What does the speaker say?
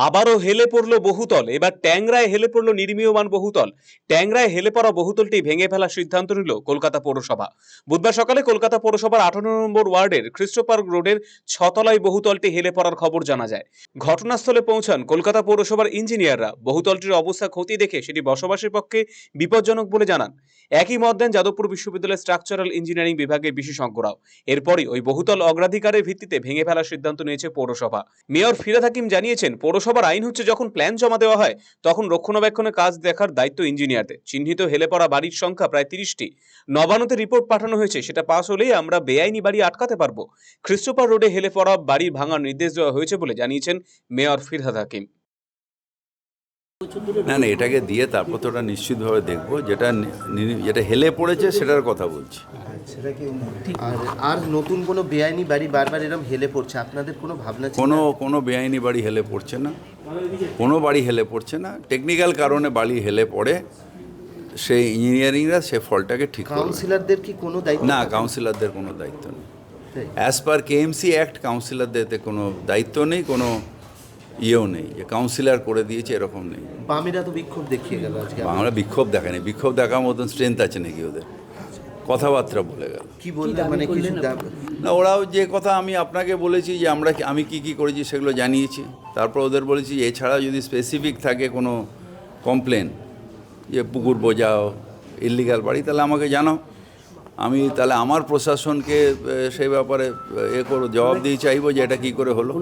আবারও হেলে পড়ল বহুতল। এবার ট্যাংরায় হেলে পড়ল নির্মীয়মান বহুতল। ট্যাংরায় হেলে পড়া বহুতলটি ভেঙে ফেলার সিদ্ধান্ত নিল কলকাতা পৌরসভা। বুধবার সকালে কলকাতা পৌরসভার 18 নম্বর ওয়ার্ডের খ্রিস্টপার্ক রোডের ছতলায় বহুতলটি হেলে পড়ার খবর জানা যায়। ঘটনাস্থলে পৌঁছান কলকাতা পৌরসভার ইঞ্জিনিয়াররা। বহুতলটির অবস্থা খতিয়ে দেখে সেটি বসবাসের পক্ষে বিপজ্জনক বলে জানান। একই মত দেন যাদবপুর বিশ্ববিদ্যালয়ের স্ট্রাকচারাল ইঞ্জিনিয়ারিং বিভাগের বিশেষজ্ঞরাও। এরপরই ওই বহুতল অগ্রাধিকারের ভিত্তিতে ভেঙে ফেলার সিদ্ধান্ত নিয়েছে পৌরসভা। মেয়র ফিরহাদ হাকিম জানিয়েছেন, পৌরসভার আইন হচ্ছে যখন প্ল্যান জমা দেওয়া হয় তখন রক্ষণাবেক্ষণের কাজ দেখার দায়িত্ব ইঞ্জিনিয়ারদের। চিহ্নিত হেলে পড়া বাড়ির সংখ্যা প্রায় 30টি। নবান্নতে রিপোর্ট পাঠানো হয়েছে, সেটা পাস হলেই আমরা বেআইনি বাড়ি আটকাতে পারবো। খ্রিস্টোপার রোডে হেলে পড়া বাড়ি ভাঙার নির্দেশ দেওয়া হয়েছে বলে জানিয়েছেন মেয়র ফিরহাদ হাকিম। না না, এটাকে দিয়ে তারপর তো ওটা নিশ্চিতভাবে দেখবো, যেটা হেলে পড়েছে সেটার কথা বলছি। সেটা কি আর নতুন কোনো বেআইনি বাড়ি বারবার এরকম হেলে পড়ছে, আপনাদের কোনো ভাবনা ছিল? কোনো বেআইনি বাড়ি হেলে পড়ছে না, কোনো বাড়ি হেলে পড়ছে না। টেকনিক্যাল কারণে বাড়ি হেলে পড়ে, সেই ইঞ্জিনিয়ারিংরা সে ফলটাকে ঠিক করবে। কাউন্সিলরদের কি কোনো দায়িত্ব? না, কাউন্সিলরদের কোনো দায়িত্ব নেই। অ্যাজ পার কেএমসি অ্যাক্ট কাউন্সিলরদের কোনো দায়িত্ব নেই, কোনো ইয়েও নেই যে কাউন্সিলর করে দিয়েছে, এরকম নেই। বামেরা তো বিক্ষোভ দেখিয়ে গেল আজকে। বাংলা বিক্ষোভ দেখায়নি, বিক্ষোভ দেখার মতন স্ট্রেংথ আছে নাকি ওদের? কথাবার্তা বলে গেল। কি বললেন, মানে কিছু না, ওরাও যে কথা আমি আপনাকে বলেছি যে আমি কি করেছি সেগুলো জানিয়েছি। তারপর ওদের বলেছি এছাড়া যদি স্পেসিফিক থাকে কোনো কমপ্লেন যে পুকুর বোঝাও, ইল্লিগাল বাড়ি, তাহলে আমাকে জানাও। আমি তাহলে আমার প্রশাসনকে সেই ব্যাপারে জবাব দিয়ে চাইবো যে এটা কী করে হলো।